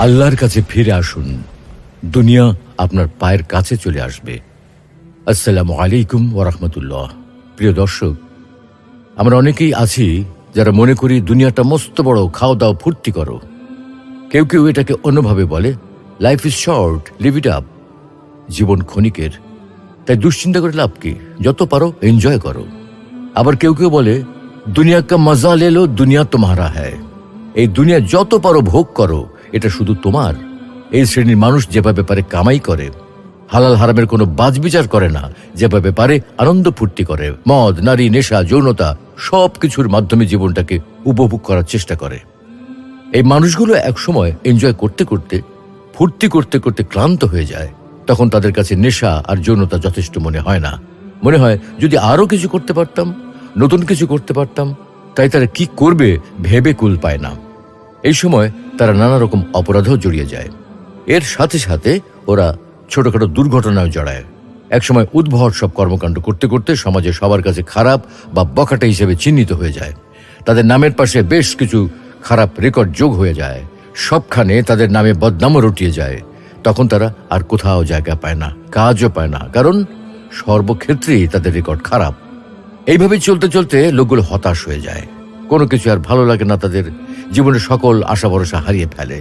আল্লাহর কাছে ফিরে আসুন, দুনিয়া আপনার পায়ের কাছে চলে আসবে। আসসালামু আলাইকুম ওয়া রাহমাতুল্লাহ। প্রিয় দর্শক, আমরা অনেকেই আছি যারা মনে করি দুনিয়াটা মস্ত বড়, খাও দাও ফুর্তি করো। কেউ কেউ এটাকে অন্যভাবে বলে, life is short, live it up. জীবন ক্ষণিকের, তাই দুশ্চিন্তা করে লাভ কি, যত পারো এনজয় করো। আবার কেউ কেউ বলে, দুনিয়া কা মজা লে লো, দুনিয়া তোমারা হ্যায়। এই দুনিয়া যত পারো ভোগ করো, এটা শুধু তোমার। এই শ্রেণীর মানুষ যেভাবে পারে কামাই করে, হালাল হারামের কোনো বাজবিচার করে না, যেভাবে পারে আনন্দ ফুর্তি করে, মদ, নারী, নেশা, যৌনতা সব কিছুর মাধ্যমে জীবনটাকে উপভোগ করার চেষ্টা করে। এই মানুষগুলো একসময় এনজয় করতে করতে, ফুর্তি করতে করতে ক্লান্ত হয়ে যায়। তখন তাদের কাছে নেশা আর যৌনতা যথেষ্ট মনে হয় না। মনে হয় যদি আরো কিছু করতে পারতাম, নতুন কিছু করতে পারতাম। তাই তারা কি করবে ভেবে কুল পায় না। এই সময় তারা নানা রকম অপরাধেও জড়িয়ে যায়। এর সাথে সাথে ওরা ছোটখাটো দুর্ঘটনায় জড়ায়। একসময় উদ্ভট সব কর্মকাণ্ড করতে করতে সমাজে সবার কাছে খারাপ বা বখাটে হিসেবে চিহ্নিত হয়ে যায়। তাদের নামের পাশে বেশ কিছু খারাপ রেকর্ড যোগ হয়ে যায়। সবখানে তাদের নামে বদনামও রটিয়ে যায়। তখন তারা আর কোথাও জায়গা পায় না, কাজও পায় না, কারণ সর্বক্ষেত্রেই তাদের রেকর্ড খারাপ। এইভাবে চলতে চলতে লোকগুলো হতাশ হয়ে যায়। কোনো কিছু আর ভালো লাগে না তাদের। জীবনের সকল আশা ভরসা হারিয়ে ফেলে।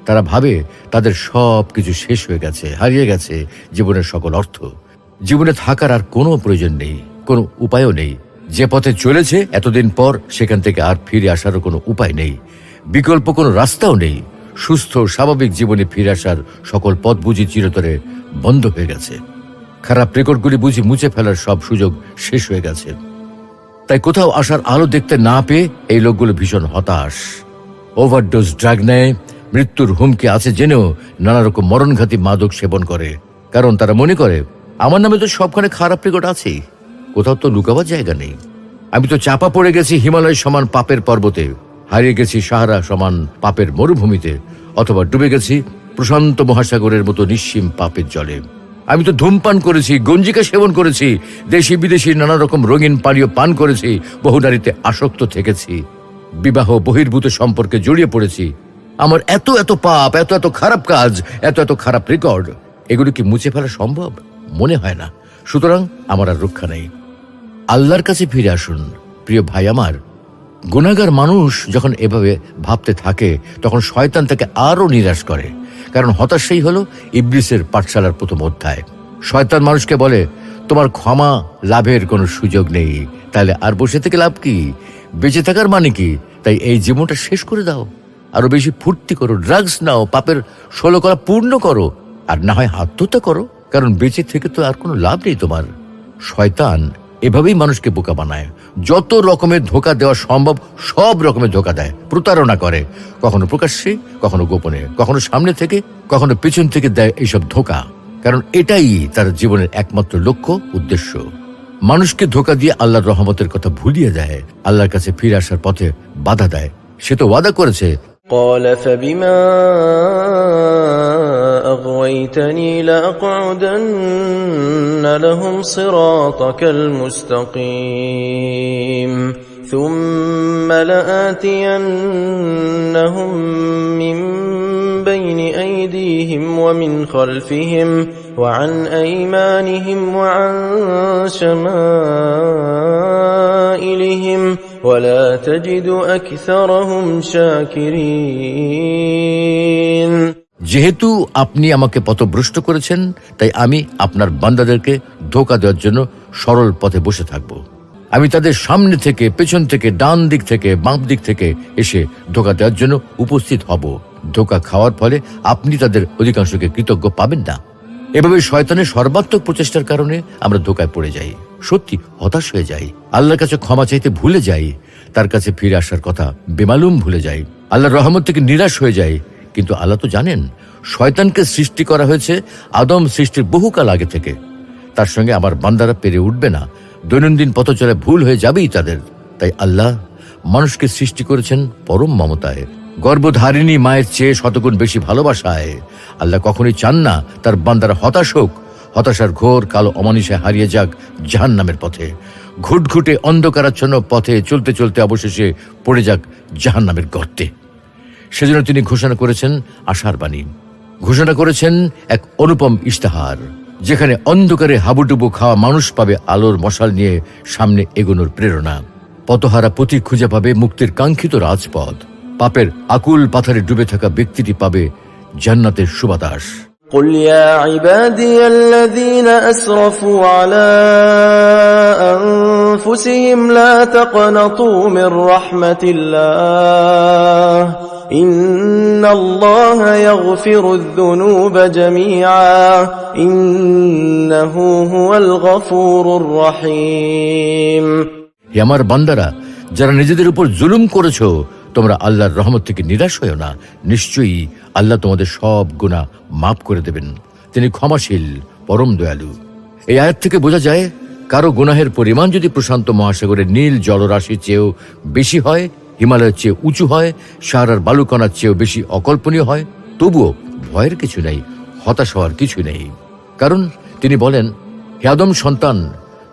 তারা ভাবে তাদের সব কিছু শেষ হয়ে গেছে, হারিয়ে গেছে জীবনের সকল অর্থ। জীবনে থাকার আর কোনো প্রয়োজন নেই, কোনো উপায়ও নেই। যে পথে চলেছে এতদিন পর, সেখান থেকে আর ফিরে আসারও কোনো উপায় নেই, বিকল্প কোনো রাস্তাও নেই। সুস্থ স্বাভাবিক জীবনে ফিরে আসার সকল পথ বুঝি চিরতরে বন্ধ হয়ে গেছে। খারাপ রেকর্ডগুলি বুঝি মুছে ফেলার সব সুযোগ শেষ হয়ে গেছে। তাই কোথাও আসার আলো দেখতে না পেয়ে এই লোকগুলো ভীষণ হতাশ। ওভারডোজ ড্রাগ নেয়, মৃত্যুর হুমকি আছে জেনেও নানা রকম মরণঘাতী মাদক সেবন করে। কারণ তারা মনে করে, আমার নামে তো সবখানে খারাপ রেকর্ড আছেই, কোথাও তো লুকাবার জায়গা নেই। আমি তো চাপা পড়ে গেছি হিমালয় সমান পাপের পর্বতে, হারিয়ে গেছি সাহারা সমান পাপের মরুভূমিতে, অথবা ডুবে গেছি প্রশান্ত মহাসাগরের মতো নিঃসীম পাপের জলে। আমি তো ধূমপান করেছি, গঞ্জিকা সেবন করেছি, দেশি বিদেশি নানা রকম রঙিন পানীয় পান করেছি, বহু নারীতে আসক্ত থেকেছি, বিবাহ বহির্ভূত সম্পর্কে জড়িয়ে পড়েছি। আমার এত এত পাপ, এত এত খারাপ কাজ, এত এত খারাপ রেকর্ড, এগুলো কি মুছে ফেলা সম্ভব? মনে হয় না। সুতরাং আমার আর রক্ষা নেই। আল্লাহর কাছে ফিরে আসুন প্রিয় ভাই আমার। গুনাহগার মানুষ যখন এভাবে ভাবতে থাকে, তখন শয়তান তাকে আরো নিরাশ করে। কারণ হতাশাই হলো ইবলিসের পাঠশালার প্রথম অধ্যায়। শয়তান মানুষকে বলে, তোমার ক্ষমা লাভের কোনো সুযোগ নেই, তাহলে আর বসে থেকে লাভ কি? বেঁচে থাকার মানে কি? তাই এই জীবনটা শেষ করে দাও, আরো বেশি ফুর্তি করো, ড্রাগস নাও, পাপের 16 কলা পূর্ণ করো, আর না হয় আত্মহত্যা করো, কারণ বেঁচে থেকে তো আর কোনো লাভ নেই তোমার। শয়তান এভাবেই মানুষকে বোকা বানায়। যত রকমের ধোঁকা দেওয়া সম্ভব সব রকমের ধোঁকা দেয়, প্রতারণা করে, কখনো প্রকাশ্যে, কখনো গোপনে, কখনো সামনে থেকে, কখনো পেছন থেকে দেয় এইসব ধোঁকা। কারণ এটাই তার জীবনের একমাত্র লক্ষ্য, উদ্দেশ্য। মানুষকে ধোঁকা দিয়ে আল্লাহর রহমতের কথা ভুলিয়ে দেয়, আল্লাহর কাছে ফিরে আসার পথে বাধা দেয়। সে তো ওয়াদা করেছে, قال فبما أغويتني لأقعدن لهم صراطك المستقيم ثم لآتينهم من بين أيديهم ومن خلفهم وعن أيمانهم وعن شمائلهم ولا تجد أكثرهم شاكرين। যেহেতু আপনি আমাকে পথভ্রষ্ট করেছেন, তাই আমি আপনার বান্দাদেরকে ধোঁকা দেওয়ার জন্য সরল পথে বসে থাকব। আমি তাদের সামনে থেকে, পেছন থেকে, ডান দিক থেকে, বাম দিক থেকে এসে ধোঁকা দেওয়ার জন্য উপস্থিত হব। ধোঁকা খাওয়ার ফলে আপনি তাদের অধিকাংশকে কৃতজ্ঞ পাবেন না। এভাবে শয়তানের সর্বাত্মক প্রচেষ্টার কারণে আমরা ধোঁকায় পড়ে যাই, সত্যি হতাশ হয়ে যাই, আল্লাহর কাছে ক্ষমা চাইতে ভুলে যাই, তার কাছে ফিরে আসার কথা বেমালুম ভুলে যাই, আল্লাহর রহমত থেকে নিরাশ হয়ে যাই। কিন্তু আল্লাহ তো জানেন, শয়তানকে সৃষ্টি করা হয়েছে আদম সৃষ্টির বহুকাল আগে থেকে। তার সঙ্গে আমার বান্দারা পেরে উঠবে না, দৈনন্দিন পথ চলে ভুল হয়ে যাবেই তাদের। তাই আল্লাহ মানুষকে সৃষ্টি করেছেন পরম মমতায়, গর্ভধারিণী মায়ের চেয়ে শতগুণ বেশি ভালোবাসায়। আল্লাহ কখনোই চান না তার বান্দারা হতাশ হোক, হতাশার ঘোর কালো অমানিসায় হারিয়ে যাক জাহান্নামের পথে, ঘুটঘুটে অন্ধকারাচ্ছন্ন পথে চলতে চলতে অবশেষে পড়ে যাক জাহান্নামের গর্তে। সেজন্য তিনি ঘোষণা করেছেন আশার বাণী, ঘোষণা করেছেন এক অনুপম ইশতেহার, যেখানে অন্ধকারে হাবুডুবু খাওয়া মানুষ পাবে আলোর মশাল নিয়ে সামনে এগোনোর প্রেরণা। পথহারা পথিক খুঁজে পাবে মুক্তির কাঙ্ক্ষিত রাজপথ। পাপের আকুল পাথারে ডুবে থাকা ব্যক্তিটি পাবে জান্নাতের সুবাতাস। قل يا عبادي الذين أسرفوا على أنفسهم لا تقنطوا من رحمة الله إن الله يغفر الذنوب جميعا إنه هو الغفور الرحيم। হে আমার বান্দারা, যারা নিজেদের উপর জুলুম করেছো, তোমরা আল্লাহর রহমত থেকে নিরাশ হয়ো না। নিশ্চয়ই আল্লাহ তোমাদের সব গুনাহ মাফ করে দেবেন। তিনি ক্ষমাশীল, পরম দয়ালু। এই আয়াত থেকে বোঝা যায়, কারো গুনাহের পরিমাণ যদি প্রশান্ত মহাসাগরের নীল জলরাশির চেয়েও বেশি হয়, হিমালয়ের চেয়ে উঁচু হয়, সাহারার বালুকণার চেয়েও বেশি অকল্পনীয় হয়, তবুও ভয়ের কিছু নেই, হতাশ হওয়ার কিছু নেই। কারণ তিনি বলেন, হে আদম সন্তান,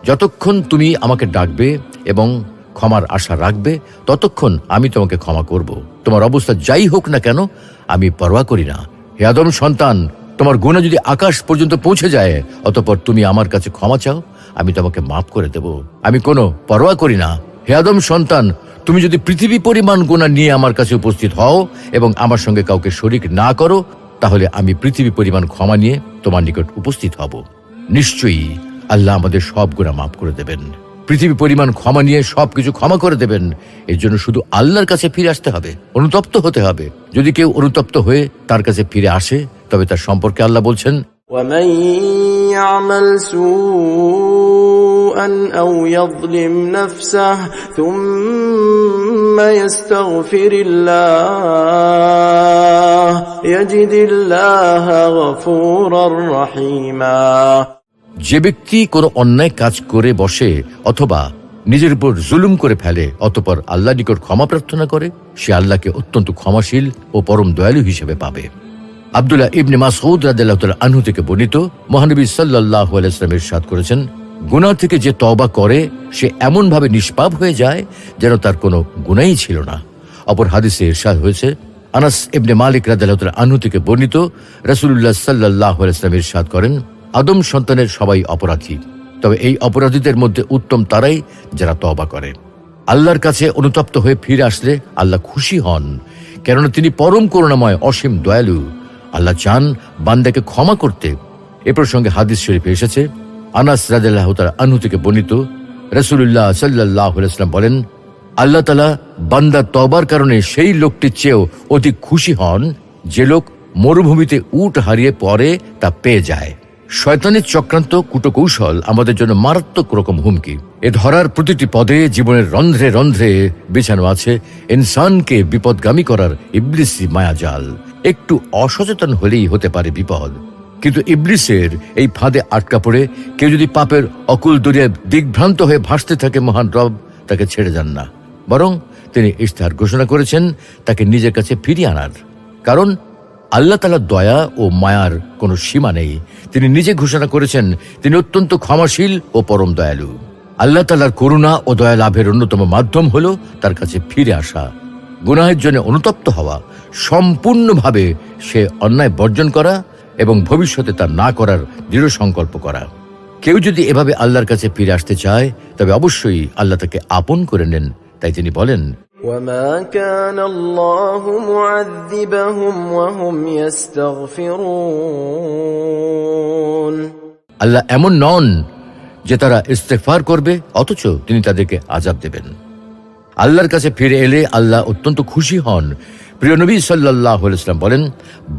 যতক্ষণ তুমি আমাকে ডাকবে এবং ক্ষমার আশা রাখবে, ততক্ষণ আমি তোমাকে ক্ষমা করব। তোমার অবস্থা যাই হোক না কেন, আমি পরোয়া করি না। হে আদম সন্তান, তোমার গুনাহ যদি আকাশ পর্যন্ত পৌঁছে যায়, অতঃপর তুমি আমার কাছে ক্ষমা চাও, আমি তোমাকে মাফ করে দেব। আমি কোনো পরোয়া করি না। হে আদম সন্তান, তুমি যদি পৃথিবী পরিমাণ গুনাহ নিয়ে আমার কাছে উপস্থিত হও এবং আমার সঙ্গে কাউকে শরীক না করো, তাহলে আমি পৃথিবী পরিমাণ ক্ষমা নিয়ে তোমার নিকট উপস্থিত হব। নিশ্চয়ই আল্লাহ আমাদের সব গুনাহ মাফ করে দেবেন, পৃথিবী পরিমাণ ক্ষমা নিয়ে সবকিছু ক্ষমা করে দেবেন। এর জন্য শুধু আল্লাহর কাছে ফিরে আসতে হবে, অনুতপ্ত হতে হবে। যদি কেউ অনুতপ্ত হয়ে তার কাছে ফিরে আসে, তবে তার সম্পর্কে আল্লাহ বলছেন, ومن يعمل سوءا أو يظلم نفسه ثم يستغفر الله يجد الله غفورا رحيما। যে ব্যক্তি কোনো অন্যায় কাজ করে বসে অথবা নিজের উপর জুলুম করে ফেলে, অতঃপর আল্লাহ নিকট ক্ষমা প্রার্থনা করে, সে আল্লাহকে অত্যন্ত ক্ষমাশীল ও পরম দয়ালু হিসেবে পাবে। আব্দুল্লাহ ইবনে মাসউদ রাদিয়াল্লাহু তাআলা আনহু থেকে বর্ণিত, মহানবী সাল্লাল্লাহু আলাইহি ওয়াসাল্লাম ইরশাদ করেছেন, গুনাহ থেকে যে তওবা করে সে এমন ভাবে নিষ্পাপ হয়ে যায় যেন তার কোনো গুনাহই ছিল না। অপর হাদিসে ইরশাদ হয়েছে, আনাস ইবনে মালিক রাদিয়াল্লাহু তাআলা আনহু থেকে বর্ণিত, রাসূলুল্লাহ সাল্লাল্লাহু আলাইহি ওয়াসাল্লাম ইরশাদ করেন, আদম সন্তানের সবাই অপরাধী, তবে এই অপরাধীদের মধ্যে উত্তম তারাই যারা তওবা করে। আল্লাহর কাছে অনুতপ্ত হয়ে ফিরে আসলে আল্লাহ খুশি হন, কেননা তিনি পরম করুণাময়, অসীম দয়ালু। আল্লাহ চান বান্দাকে ক্ষমা করতে। এ প্রসঙ্গে হাদিস শরীফে এসেছে, আনাস রাদিয়াল্লাহু তাআলা আনহু থেকে বর্ণিত, রাসূলুল্লাহ সাল্লাল্লাহু আলাইহি ওয়াসাল্লাম বলেন, আল্লাহ তাআলা বান্দার তওবার কারণে সেই লোকটির চেয়েও অধিক খুশি হন যে লোক মরুভূমিতে উট হারিয়ে পরে তা পেয়ে যায়। শয়তানের চক্রান্ত, কুটকৌশল আমাদের জন্য মারাত্মক রকম হুমকি। এ ধরার প্রতিটি পদে জীবনের রন্ধ্রে রন্ধ্রে বিছানো আছে ইনসানকে বিপদগামী করার ইবলিসি মায়াজাল। একটু অসচেতন হলেই হতে পারে বিপদ। কিন্তু ইবলিসের এই ফাঁদে আটকা পড়ে কেউ যদি পাপের অকুল দরিয়ায় দিগ্ভ্রান্ত হয়ে ভাসতে থাকে, মহান রব তাকে ছেড়ে যান না, বরং তিনি ইশতেহার ঘোষণা করেছেন তাকে নিজের কাছে ফিরিয়ে আনার। কারণ আল্লাহ তাআলার দয়া ও মায়ার কোনো সীমা নেই। তিনি নিজে ঘোষণা করেছেন তিনি অত্যন্ত ক্ষমাশীল ও পরম দয়ালু। আল্লাহ তাআলার করুণা ও দয়া লাভের অন্যতম মাধ্যম হল তার কাছে ফিরে আসা, গুনাহের জন্য অনুতপ্ত হওয়া, সম্পূর্ণভাবে সে অন্যায় বর্জন করা এবং ভবিষ্যতে তা না করার দৃঢ় সংকল্প করা। কেউ যদি এভাবে আল্লাহর কাছে ফিরে আসতে চায়, তবে অবশ্যই আল্লাহ তাকে আপন করে নেন। তাই তিনি বলেন, وما كان الله معذبهم وهم يستغفرون। আল্লাহ এমন নন যে তারা ইস্তেগফার করবে অথচ তিনি তাদেরকে আযাব দেবেন। আল্লাহর কাছে ফিরে এলে আল্লাহ অত্যন্ত খুশি হন। প্রিয় নবী সাল্লাল্লাহু আলাইহি ওয়াসাল্লাম বলেন,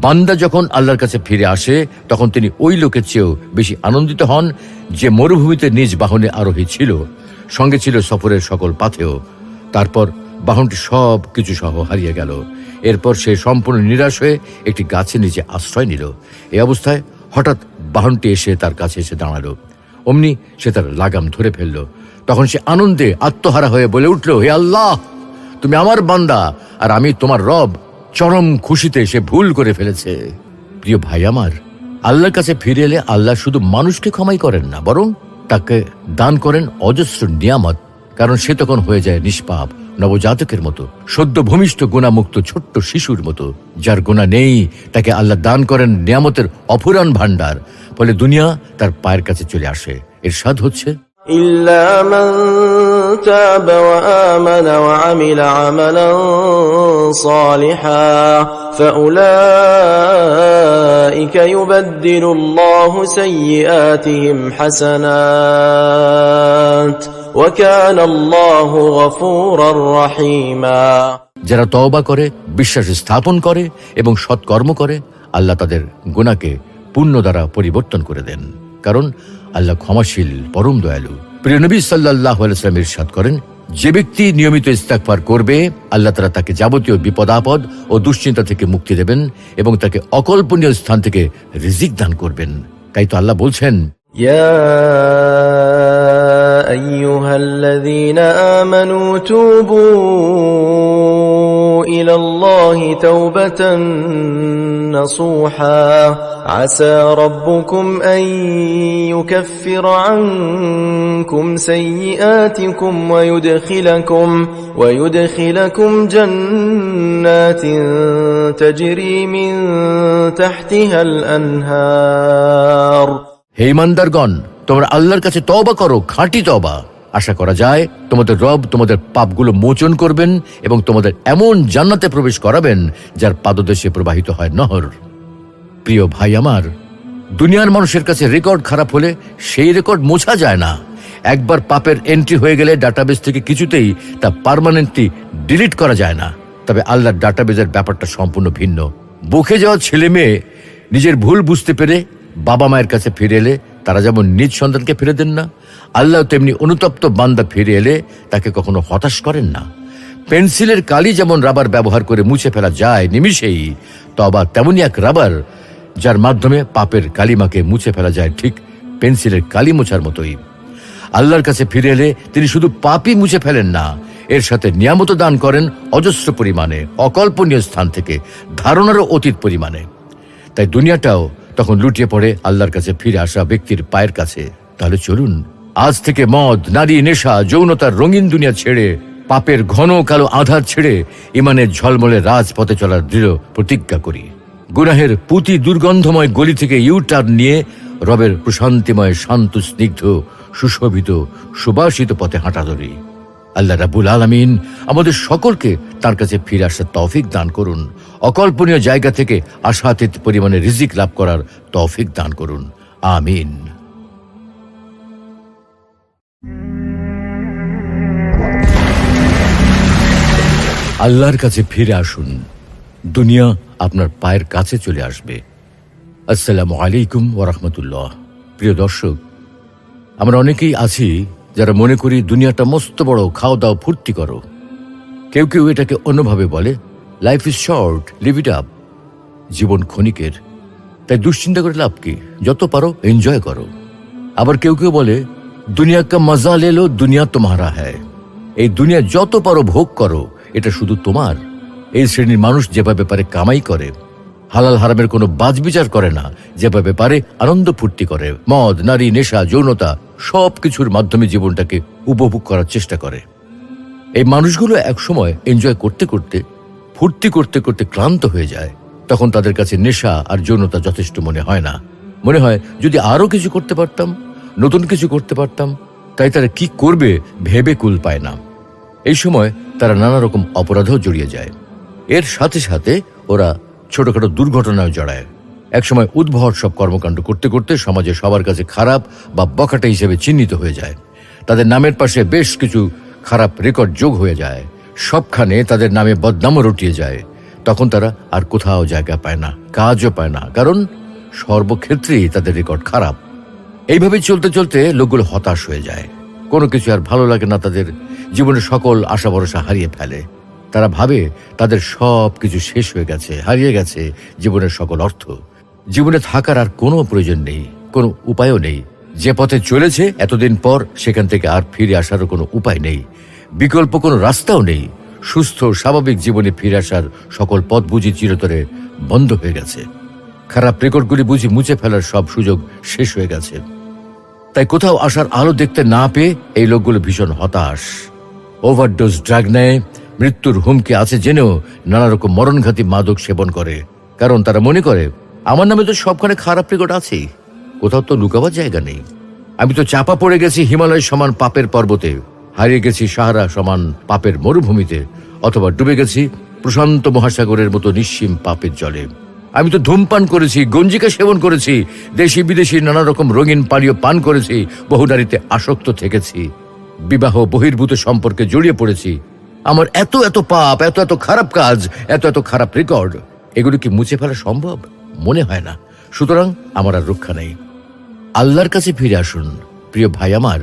বান্দা যখন আল্লাহর কাছে ফিরে আসে তখন তিনি ওই লোকের চেয়েও বেশি আনন্দিত হন যে মরুভূমিতে নিজ বাহনে আরোহী ছিল, সঙ্গে ছিল সফরের সকল পাথেয়। তারপর বাহনটি সব কিছু সহ হারিয়ে গেল। এরপর সে সম্পূর্ণ নিরাশ হয়ে একটি গাছের নিচে আশ্রয় নিল। এই অবস্থায় হঠাৎ বাহনটি এসে তার কাছে এসে দাঁড়ালো। অমনি সে তার লাগাম ধরে ফেলল। তখন সে আনন্দে আত্মহারা হয়ে বলে উঠল, হে আল্লাহ, তুমি আমার বান্দা আর আমি তোমার রব। চরম খুশিতে সে ভুল করে ফেলেছে। প্রিয় ভাই আমার, আল্লাহর কাছে ফিরে এলে আল্লাহ শুধু মানুষকে ক্ষমাই করেন না, বরং তাকে দান করেন অজস্র নিয়ামত। কারণ সে তখন হয়ে যায় নিষ্পাপ, নবজাতকের মতো, সদ্য ভূমিষ্ঠ গুণামুক্ত ছোট্ট শিশুর মতো। যার গুণা নেই তাকে আল্লাহ দান করেন নিয়ামতের অফুরান ভান্ডার, ফলে দুনিয়া তার পায়ের কাছে চলে আসে। ইরশাদ হচ্ছে, إلا من تاب وآمن وعمل عملا صالحا فأولئك يبدل الله سيئاتهم حسنات وكان الله غفورا رحيما। যারা তওবা করে, বিশ্বাস স্থাপন করে এবং সৎকর্ম করে, আল্লাহ তাদের গুনাহকে পুণ্য দ্বারা পরিবর্তন করে দেন, কারণ আল্লাহ ক্ষমাশীল, পরম দয়ালু। প্রিয় নবী সাল্লাল্লাহু আলাইহি ওয়াসাল্লাম ইরশাদ করেন, যে ব্যক্তি নিয়মিত ইস্তিগফার করবে, আল্লাহ তাআলা তাকে যাবতীয় বিপদ আপদ ও দুশ্চিন্তা থেকে মুক্তি দেবেন এবং তাকে অকল্পনীয় স্থান থেকে রিজিক দান করবেন। তাই তো আল্লাহ বলছেন, يا أيها الذين آمنوا توبوا إلى الله توبة نصوحا عسى ربكم أن يكفر عنكم سيئاتكم ويدخلكم جنات تجري من تحتها الأنهار। হে ঈমানদারগণ, তোমরা আল্লাহর কাছে তওবা করো, খাঁটি তওবা। আশা করা যায় তোমাদের রব তোমাদের পাপগুলো মোচন করবেন এবং তোমাদের এমন জান্নাতে প্রবেশ করাবেন যার পাদদেশে প্রবাহিত হয় নহর। প্রিয় ভাই আমার, দুনিয়ার মানুষের কাছে রেকর্ড খারাপ হলে সেই রেকর্ড মোছা যায় না। একবার পাপের এন্ট্রি হয়ে গেলে ডাটাবেস থেকে কিছুতেই তা পার্মানেন্টলি ডিলিট করা যায় না। তবে আল্লাহর ডাটাবেজের ব্যাপারটা সম্পূর্ণ ভিন্ন। বকে যাওয়া ছেলে মেয়ে নিজের ভুল বুঝতে পেরে বাবা মায়ের কাছে ফিরে এলে তারা যেমন নিজ সন্তানকে ফিরে দেন না, আল্লাহ তেমনি অনুতপ্ত বান্দা ফিরে এলে তাকে কখনো হতাশ করেন না। পেন্সিলের কালি যেমন রাবার ব্যবহার করে মুছে ফেলা যায় নিমিষেই, তবা তেমনি এক রাবার যার মাধ্যমে পাপের কালিমাকে মুছে ফেলা যায়, ঠিক পেন্সিলের কালি মোছার মতোই। আল্লাহর কাছে ফিরে এলে তিনি শুধু পাপই মুছে ফেলেন না, এর সাথে নিয়ামত দান করেন অজস্র পরিমাণে, অকল্পনীয় স্থান থেকে, ধারণারও অতীত পরিমাণে। তাই দুনিয়াটাও তখন লুটিয়ে পড়ে আল্লাহর কাছে ফিরে আসা ব্যক্তির পায়ের কাছে। তাহলে চলুন আজ থেকে মদ, নারী, নেশা, যৌনতার রঙিন দুনিয়া ছেড়ে, পাপের ঘন কালো আধার ছেড়ে ইমানের ঝলমলে রাজপথে চলার দৃঢ় প্রতিজ্ঞা করি। গুনাহের পুঁতি দুর্গন্ধময় গলি থেকে ইউটার্ন নিয়ে রবের প্রশান্তিময়, শান্ত, স্নিগ্ধ, সুশোভিত, সুবাসিত পথে হাঁটা ধরি। আল্লাহ রাব্বুল আলামিন আমাদের সকলকে তার কাছে ফিরে আসার তৌফিক দান করুন। অকল্পনীয় জায়গা থেকে আশাতীত পরিমাণে রিজিক লাভ করার তৌফিক দান করুন। আমিন। আল্লাহর কাছে ফিরে আসুন, দুনিয়া আপনার পায়ের কাছে চলে আসবে। আসসালামু আলাইকুম ওয়া রাহমাতুল্লাহ। প্রিয় দর্শক, আমরা অনেকেই আছি যারা মনে করি দুনিয়াটা মস্ত বড়, খাও দাও, ফুর্তি করো। কেউ কেউ এটাকে অন্যভাবে বলে, life is short, live it up. জীবন ক্ষণিকের, তাই দুশ্চিন্তা করে লাভ কি, যত পারো এনজয় করো। আবার কেউ কেউ বলে, দুনিয়া কা মজা লে লো, দুনিয়া তোমারা হ্যায়। এই দুনিয়া যত পারো ভোগ করো, এটা শুধু তোমার। এই শ্রেণীর মানুষ যেভাবে পারে কামাই করে, হালাল হারামের কোনো বাজবিচার করে না, যেভাবে পারে আনন্দ ফুর্তি করে, মদ, নারী, নেশা, যৌনতা সব কিছুর মাধ্যমে জীবনটাকে উপভোগ করার চেষ্টা করে। এই মানুষগুলো একসময় এনজয় করতে করতে, ফুর্তি করতে করতে ক্লান্ত হয়ে যায়। তখন তাদের কাছে নেশা আর যৌনতা যথেষ্ট মনে হয় না। মনে হয় যদি আরো কিছু করতে পারতাম, নতুন কিছু করতে পারতাম। তাই তারা কি করবে ভেবে কুল পায় না। এই সময় তারা নানা রকম অপরাধেও জড়িয়ে যায়। এর সাথে সাথে ওরা ছোটখাটো দুর্ঘটনায় জড়ায়। একসময় উদ্ভট সব কর্মকাণ্ড করতে করতে সমাজে সবার কাছে খারাপ বা বখাটে হিসেবে চিহ্নিত হয়ে যায়। তাদের নামের পাশে বেশ কিছু খারাপ রেকর্ড যোগ হয়ে যায়। সবখানে তাদের নামে বদনামও রটিয়ে যায়। তখন তারা আর কোথাও জায়গা পায় না, কাজও পায় না, কারণ সর্বক্ষেত্রেই তাদের রেকর্ড খারাপ। এইভাবে চলতে চলতে লোকগুলো হতাশ হয়ে যায়। কোনো কিছু আর ভালো লাগে না তাদের। জীবনের সকল আশা ভরসা হারিয়ে ফেলে। তারা ভাবে তাদের সব কিছু শেষ হয়ে গেছে, হারিয়ে গেছে জীবনের সকল অর্থ। জীবনে থাকার আর কোনো প্রয়োজন নেই, কোনো উপায়ও নেই। যে পথে চলেছে এতদিন পর সেখান থেকে আর ফিরে আসারও কোনো উপায় নেই, বিকল্প কোনো রাস্তাও নেই। সুস্থ স্বাভাবিক জীবনে ফিরে আসার সকল পথ বুঝি চিরতরে বন্ধ হয়ে গেছে। খারাপ রেকর্ডগুলি বুঝি মুছে ফেলার সব সুযোগ শেষ হয়ে গেছে। তাই কোথাও আসার আলো দেখতে না পেয়ে এই লোকগুলো ভীষণ হতাশ। ওভারডোজ ড্রাগ নেয়, মৃত্যুর হুমকি আছে জেনেও নানা রকম মরণঘাতী মাদক সেবন করে। কারণ তারা মনে করে আমার নামে তো সবখানে খারাপ রেকর্ড আছেই, কোথাও তো লুকাবার জায়গা নেই। আমি তো চাপা পড়ে গেছি হিমালয় সমান পাপের পর্বতে, হারিয়ে গেছি সাহারা সমান পাপের মরুভূমিতে, অথবা ডুবে গেছি প্রশান্ত মহাসাগরের মতো নিঃসীম পাপের জলে। আমি তো ধূমপান করেছি, গঞ্জিকা সেবন করেছি, দেশি বিদেশি নানা রকম রঙিন পানীয় পান করেছি, বহু নারীতে আসক্ত থেকেছি, বিবাহ বহির্ভূত সম্পর্কে জড়িয়ে পড়েছি। আমার এত এত পাপ, এত এত খারাপ কাজ, এত এত খারাপ রেকর্ড, এগুলো কি মুছে ফেলা সম্ভব? মনে হয় না। সুতরাং আমার আর রক্ষা নেই। আল্লাহর কাছে ফিরে আসুন প্রিয় ভাই আমার।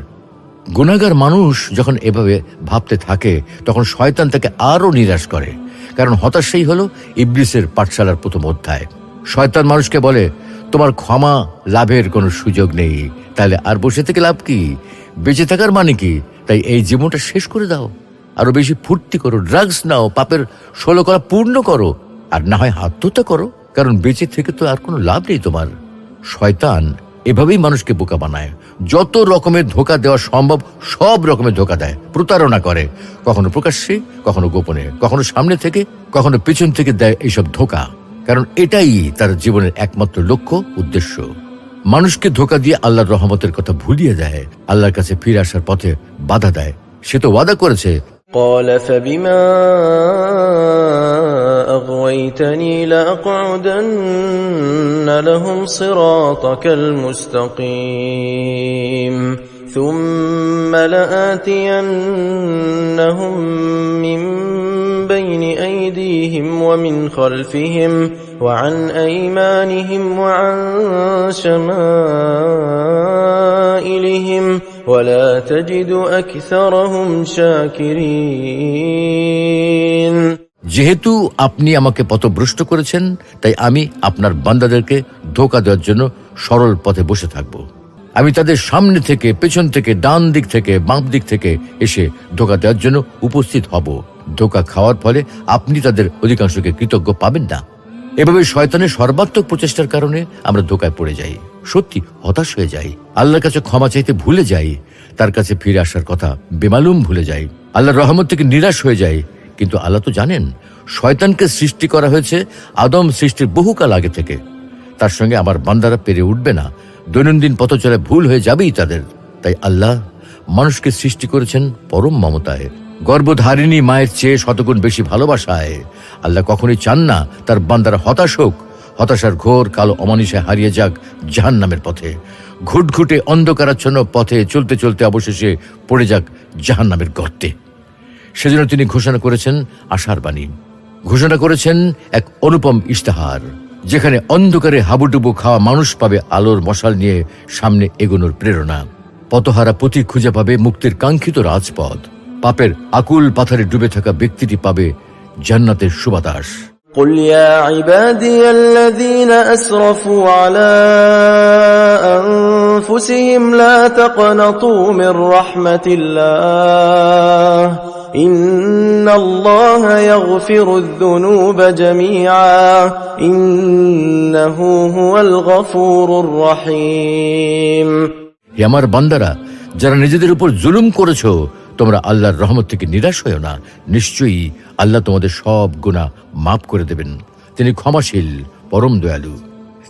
গুনাহগার মানুষ যখন এভাবে ভাবতে থাকে তখন শয়তান তাকে আরো নিরাশ করে। কারণ হতাশাই হলো ইবলিসের পাঠশালার প্রথম অধ্যায়। শয়তান মানুষকে বলে তোমার ক্ষমা লাভের কোনো সুযোগ নেই, তাহলে আর বসে থেকে লাভ কি? বেঁচে থাকার মানে কি? তাই এই জীবনটা শেষ করে দাও, আরো বেশি ফুর্তি করো, ড্রাগস নাও, পাপের 16 কলা পূর্ণ করো, আর না হয় আত্মহত্যা করো, কারণ বেঁচে থেকে তো আর কোনো লাভ নেই তোমার। শয়তান এভাবেই মানুষকে বোকা বানায়। যত রকমের ধোঁকা দেওয়া সম্ভব সব রকমের ধোঁকা দেয়, প্রতারণা করে, কখনো প্রকাশ্যে, কখনো গোপনে, কখনো সামনে থেকে, কখনো পেছন থেকে দেয় এইসব ধোঁকা। কারণ এটাই তার জীবনের একমাত্র লক্ষ্য, উদ্দেশ্য। মানুষকে ধোঁকা দিয়ে আল্লাহর রহমতের কথা ভুলিয়ে দেয়, আল্লাহর কাছে ফিরে আসার পথে বাধা দেয়। সে তো ওয়াদা করেছে, قال فبما أغويتني لأقعدن لهم صراطك المستقيم ثم لآتينهم من بين أيديهم ومن خلفهم وعن أيمانهم وعن شمائلهم ولا تجد أكثرهم شاكرين। যেহেতু আপনি আমাকে পথভ্রষ্ট করেছেন, তাই আমি আপনার বান্দাদেরকে ধোঁকা দেওয়ার জন্য সরল পথে বসে থাকব। আমি তাদের সামনে থেকে, পেছন থেকে, ডান দিক থেকে, বাম দিক থেকে এসে ধোঁকা দেওয়ার জন্য উপস্থিত হব। ধোঁকা খাওয়ার ফলে আপনি তাদের অধিকাংশকে কৃতজ্ঞ পাবেন না। এভাবে শয়তানের সর্বাত্মক প্রচেষ্টার কারণে আমরা ধোঁকায় পড়ে যাই, সত্যি হতাশ হয়ে যাই, আল্লাহর কাছে ক্ষমা চাইতে ভুলে যাই, তার কাছে ফিরে আসার কথা বেমালুম ভুলে যাই, আল্লাহর রহমত থেকে নিরাশ হয়ে যাই। কিন্তু আল্লাহ তো জানেন শয়তানকে সৃষ্টি করা হয়েছে আদম সৃষ্টির বহুকাল আগে থেকে। তার সঙ্গে আমার বান্দারা পেরে উঠবে না, দৈনন্দিন পথ চলে ভুল হয়ে যাবেই তাদের। তাই আল্লাহ মানুষকে সৃষ্টি করেছেন পরম মমতায়, গর্ভধারিণী মায়ের চেয়ে শতগুণ বেশি ভালোবাসায়। আল্লাহ কখনোই চান না তার বান্দারা হতাশ হোক, হতাশার ঘোর কালো অমানিসায় হারিয়ে যাক জাহান্নামের পথে, ঘুটঘুটে অন্ধকারাচ্ছন্ন পথে চলতে চলতে অবশেষে পড়ে যাক জাহান্নামের গর্তে। সেজন্য তিনি ঘোষণা করেছেন আশার বাণী, ঘোষণা করেছেন এক অনুপম ইশতেহার, যেখানে অন্ধকারে হাবুডুবু খাওয়া মানুষ পাবে আলোর মশাল নিয়ে সামনে এগোনোর প্রেরণা। পথহারা পথিক খুঁজে পাবে মুক্তির কাঙ্ক্ষিত রাজপথ। পাপের আকুল পাথরে ডুবে থাকা ব্যক্তিটি পাবে জান্নাতের সুবাতাস। قل يا عبادي الذين أسرفوا على أنفسهم لا تقنطوا من رحمة الله إن الله يغفر الذنوب جميعا إنه هو الغفور الرحيم। হে আমার বান্দারা, যারা নিজেদের উপর জুলুম করেছো, তোমরা আল্লাহর রহমত থেকে নিরাশ হয়ো না। নিশ্চয়ই আল্লাহ তোমাদের সব গুনাহ মাফ করে দেবেন। তিনি ক্ষমাশীল, পরম দয়ালু।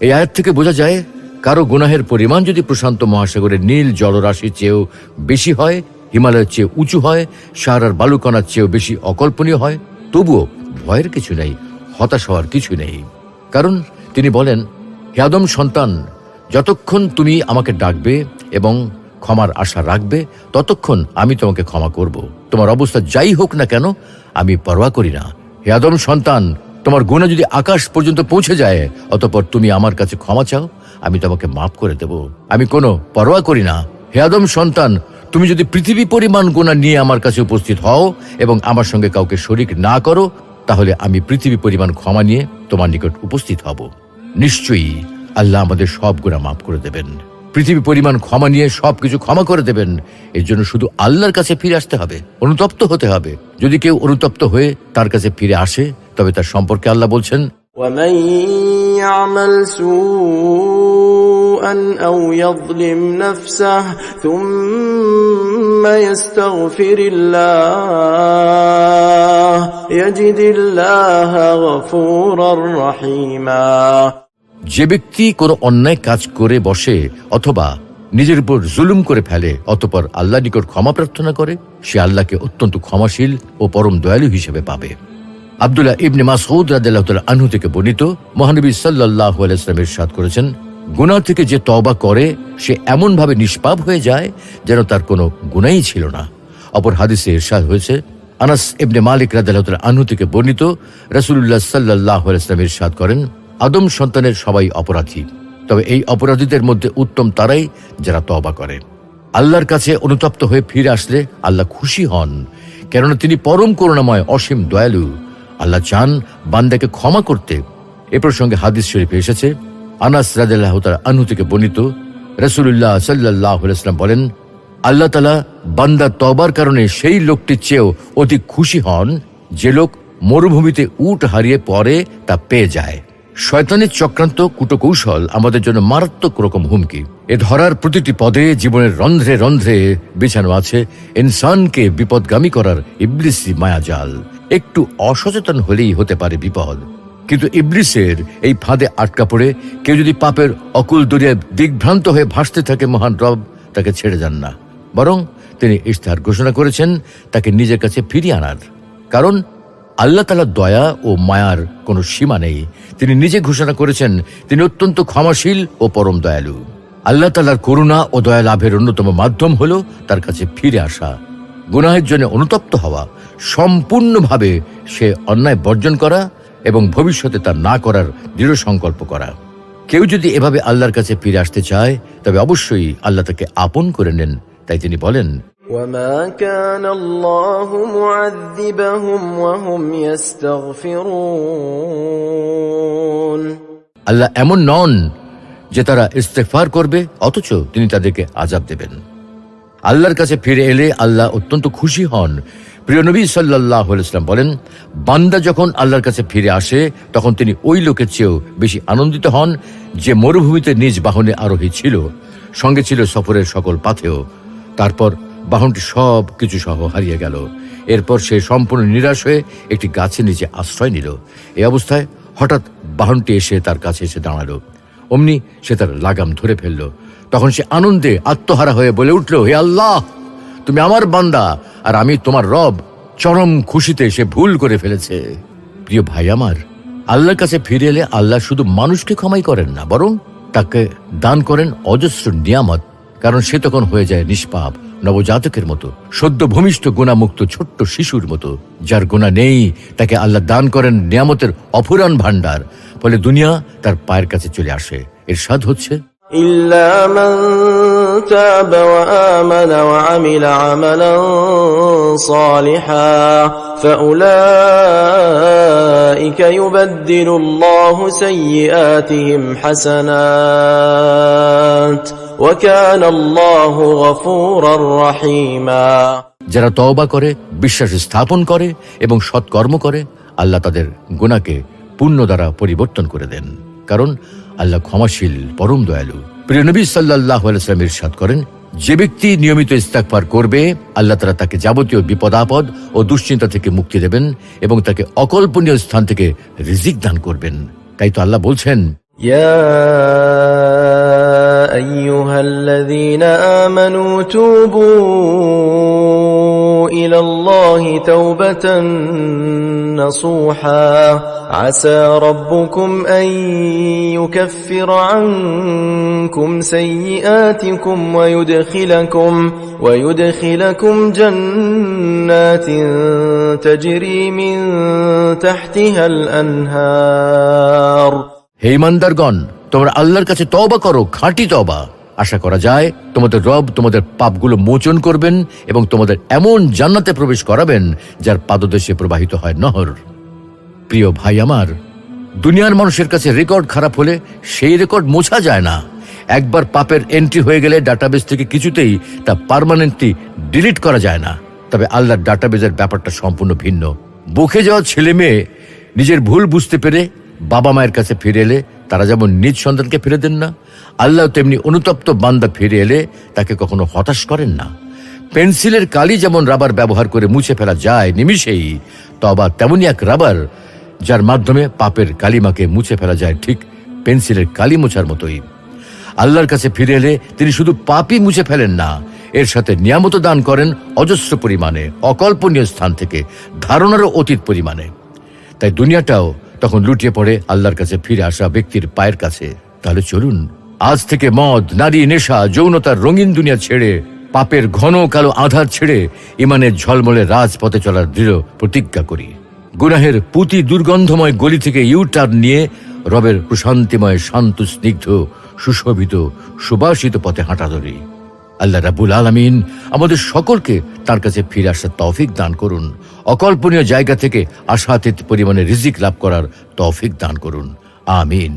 এই আয়াত থেকে বোঝা যায় কারো গুনাহের পরিমাণ যদি প্রশান্ত মহাসাগরের নীল জলরাশির চেয়েও বেশি হয়, হিমালয়ের চেয়ে উঁচু হয়, সাহারার বালুকণার চেয়েও বেশি অকল্পনীয় হয়, তবুও ভয়ের কিছু নেই, হতাশ হওয়ার কিছু নেই। কারণ তিনি বলেন, হে আদম সন্তান, যতক্ষণ তুমি আমাকে ডাকবে এবং ক্ষমার আশা রাখবে ততক্ষণ আমি তোমাকে ক্ষমা করব। তোমার অবস্থা যাই হোক না কেন আমি পরোয়া করি না। হে আদম সন্তান, তোমার গুনাহ যদি আকাশ পর্যন্ত পৌঁছে যায়, অতঃপর তুমি আমার কাছে ক্ষমা চাও, আমি তোমাকে মাফ করে দেব। আমি কোনো পরোয়া করি না। হে আদম সন্তান, তুমি যদি পৃথিবী পরিমাণ গুনাহ নিয়ে আমার কাছে উপস্থিত হও এবং আমার সঙ্গে কাউকে শরীক না করো, তাহলে আমি পৃথিবী পরিমাণ ক্ষমা নিয়ে তোমার নিকট উপস্থিত হব। নিশ্চয়ই আল্লাহ আমাদের সব গুনাহ মাফ করে দেবেন, পৃথিবী পরিমাণ ক্ষমা নিয়ে সবকিছু ক্ষমা করে দেবেন। এর জন্য শুধু আল্লাহর কাছে ফিরে আসতে হবে, অনুতপ্ত হতে হবে। যদি কেউ অনুতপ্ত হয়ে তার কাছে ফিরে আসে, তবে তার সম্পর্কে আল্লাহ বলছেন, ومن يعمل سوءا سوءا أو يظلم نفسه ثم يستغفر الله يجد الله غفورا رحيما। যে ব্যক্তি কোনো অন্যায় কাজ করে বসে অথবা নিজের উপর জুলুম করে ফেলে অতঃপর আল্লাহর নিকট ক্ষমা প্রার্থনা করে, সে আল্লাহকে অত্যন্ত ক্ষমাশীল ও পরম দয়ালু হিসেবে পাবে। আব্দুল্লাহ ইবনে মাসউদ রাদিয়াল্লাহু তাআলা আনহু থেকে বর্ণিত, মহানবী সাল্লাল্লাহু আলাইহি ওয়াসাল্লাম ইরশাদ করেছেন, গুনাহ থেকে যে তওবা করে সে এমন ভাবে নিষ্পাপ হয়ে যায় যেন তার কোনো গুনাহই ছিল না। অপর হাদিসে ইরশাদ হয়েছে, আনাস ইবনে মালিক রাদিয়াল্লাহু তাআলা আনহু থেকে বর্ণিত, রাসূলুল্লাহ সাল্লাল্লাহু আলাইহি ওয়াসাল্লাম ইরশাদ করেন, আদম সন্তানের সবাই অপরাধী, তবে এই অপরাধীদের মধ্যে উত্তম তারাই যারা তওবা করে। আল্লাহর কাছে অনুতপ্ত হয়ে ফিরে আসলে আল্লাহ খুশি হন, কেননা তিনি পরম করুণাময় অসীম দয়ালু। আল্লাহ চান বান্দাকে ক্ষমা করতে। এ প্রসঙ্গে হাদিস শরীফে এসেছে, আনাস রাদিয়াল্লাহু তাআলা আনহু থেকে বর্ণিত, রাসূলুল্লাহ সাল্লাল্লাহু আলাইহি ওয়াসাল্লাম বলেন, আল্লাহ তাআলা বান্দার তওবার কারণে সেই লোকটির চেয়েও অধিক খুশি হন যে লোক মরুভূমিতে উট হারিয়ে পরে তা পেয়ে যায়। শয়তানের চক্রান্ত কুটকৌশল আমাদের জন্য মারাত্মক রকম হুমকি। এ ধরার প্রতিটি পদে জীবনের রন্ধ্রে রন্ধ্রে বিছানো আছে ইনসানকে বিপদগামী করার ইবলিসি মায়াজাল। একটু অসচেতন হলেই হতে পারে বিপদ, কিন্তু ইবলিসের এই ফাঁদে আটকা পড়ে কেউ যদি পাপের অকুল দরিয়ায় দিগ্ভ্রান্ত হয়ে ভাসতে থাকে, মহান রব তাকে ছেড়ে যান না, বরং তিনি ইশতেহার ঘোষণা করেছেন তাকে নিজের কাছে ফিরিয়ে আনার। কারণ আল্লাহ তাআলার দয়া ও মায়ার কোনো সীমা নেই। তিনি নিজে ঘোষণা করেছেন তিনি অত্যন্ত ক্ষমাশীল ও পরম দয়ালু। আল্লাহ তাআলার করুণা ও দয়া লাভের অন্যতম মাধ্যম হল তার কাছে ফিরে আসা, গুনাহের জন্য অনুতপ্ত হওয়া, সম্পূর্ণভাবে সে অন্যায় বর্জন করা এবং ভবিষ্যতে তা না করার দৃঢ় সংকল্প করা। কেউ যদি এভাবে আল্লাহর কাছে ফিরে আসতে চায় তবে অবশ্যই আল্লাহ তাকে আপন করে নেন। তাই তিনি বলেন, وما كان الله معذبهم وهم يستغفرون। আল্লাহ এমন নন যে তারা ইস্তেগফার করবে অথচ তিনি তাদেরকে আযাব দেবেন। আল্লাহর কাছে ফিরে এলে আল্লাহ অত্যন্ত খুশি হন। প্রিয় নবী সাল্লাল্লাহু আলাইহি ওয়াসাল্লাম বলেন, বান্দা যখন আল্লাহর কাছে ফিরে আসে তখন তিনি ওই লোকের চেয়েও বেশি আনন্দিত হন যে মরুভূমিতে নিজ বাহনে আরোহী ছিল, সঙ্গে ছিল সফরের সকল পাথেয়। তারপর বাহনটি সব কিছু সহ হারিয়ে গেল। এরপর সে সম্পূর্ণ নিরাশ হয়ে একটি গাছের নিচে আশ্রয় নিল। এই অবস্থায় হঠাৎ বাহনটি এসে তার কাছে এসে দাঁড়ালো। অমনি সে তার লাগাম ধরে ফেলল। তখন সে আনন্দে আত্মহারা হয়ে বলে উঠল, হে আল্লাহ, তুমি আমার বান্দা আর আমি তোমার রব। চরম খুশিতে সে ভুল করে ফেলেছে। প্রিয় ভাই আমার, আল্লাহর কাছে ফিরে এলে আল্লাহ শুধু মানুষকে ক্ষমাই করেন না, বরং তাকে দান করেন অজস্র নিয়ামত। কারণ সে তখন হয়ে যায় নিষ্পাপ নবজাতকের মতো, সদ্য ভূমিষ্ঠ গুণামুক্ত ছোট্ট শিশুর মতো। যার গুণা নেই তাকে আল্লাহ দান করেন নিয়ামতের অফুরান ভান্ডার। ফলে দুনিয়া তার পায়ের কাছে চলে আসে। ইরশাদ হচ্ছে, إلا من تاب وآمن وعمل عملا صالحا فأولئك يبدل الله سيئاتهم حسنات وكان الله غفورا رحيما। যারা তওবা করে, বিশ্বাস স্থাপন করে এবং সৎকর্ম করে, আল্লাহ তাদের গুনাহকে পুণ্য দ্বারা পরিবর্তন করে দেন। কারণ আল্লাহ ক্ষমাশীল, পরম দয়ালু। প্রিয় নবী সাল্লাল্লাহু আলাইহি ওয়াসাল্লাম ইরশাদ করেন, যে ব্যক্তি নিয়মিত ইস্তেগফার করবে আল্লাহ তাআলা তাকে যাবতীয় বিপদ আপদ ও দুশ্চিন্তা থেকে মুক্তি দেবেন এবং তাকে অকল্পনীয় স্থান থেকে রিজিক দান করবেন। তাই তো আল্লাহ বলছেন, يا أيها الذين آمنوا توبوا إلى الله توبة نصوحا عسى ربكم أن يكفر عنكم سيئاتكم ويدخلكم جنات تجري من تحتها الأنهار। হে ঈমানদারগণ, তোমরা আল্লাহর কাছে তওবা করো, খাঁটি তওবা। আশা করা যায় তোমাদের রব তোমাদের পাপগুলো মোচন করবেন এবং তোমাদের এমন জান্নাতে প্রবেশ করাবেন যার পাদদেশে প্রবাহিত হয় নহর। প্রিয় ভাই আমার, দুনিয়ার মানুষের কাছে রেকর্ড খারাপ হলে সেই রেকর্ড মোছা যায় না। একবার পাপের এন্ট্রি হয়ে গেলে ডাটাবেস থেকে কিছুতেই তা পার্মানেন্টলি ডিলিট করা যায় না। তবে আল্লাহর ডাটাবেসের ব্যাপারটা সম্পূর্ণ ভিন্ন। বকে যাওয়া ছেলে মেয়ে নিজের ভুল বুঝতে পেরে বাবা মায়ের কাছে ফিরে এলে তারা যেমন নিজ সন্তানকে ফিরে দেন না, আল্লাহ তেমনি অনুতপ্ত বান্দা ফিরে এলে তাকে কখনো হতাশ করেন না। পেন্সিলের কালি যেমন রাবার ব্যবহার করে মুছে ফেলা যায় নিমিষেই, তবা তেমনি এক রাবার যার মাধ্যমে পাপের কালিমাকে মুছে ফেলা যায় ঠিক পেন্সিলের কালি মোছার মতোই। আল্লাহর কাছে ফিরে এলে তিনি শুধু পাপই মুছে ফেলেন না, এর সাথে নিয়ামত দান করেন অজস্র পরিমাণে, অকল্পনীয় স্থান থেকে, ধারণারও অতীত পরিমাণে। তাই দুনিয়াটাও তখন লুটিয়ে পড়ে আল্লাহর কাছে ফিরে আসা ব্যক্তির পায়ের কাছে। তাহলে চলুন আজ থেকে মদ, নারী, নেশা, যৌনতার রঙিন দুনিয়া ছেড়ে, পাপের ঘন কালো আধার ছেড়ে ইমানের ঝলমলে রাজপথে চলার দৃঢ় প্রতিজ্ঞা করি। গুনাহের পুতি দুর্গন্ধময় গলি থেকে ইউটার্ন নিয়ে রবের প্রশান্তিময়, শান্ত, স্নিগ্ধ, সুশোভিত, সুবাসিত পথে হাঁটা ধরি। আল্লাহ রাব্বুল আলামিন আমাদের সকলকে তার কাছে ফিরে আসার তৌফিক দান করুন। অকল্পনীয় জায়গা থেকে আশাতীত পরিমাণে রিজিক লাভ করার তৌফিক দান করুন। আমিন।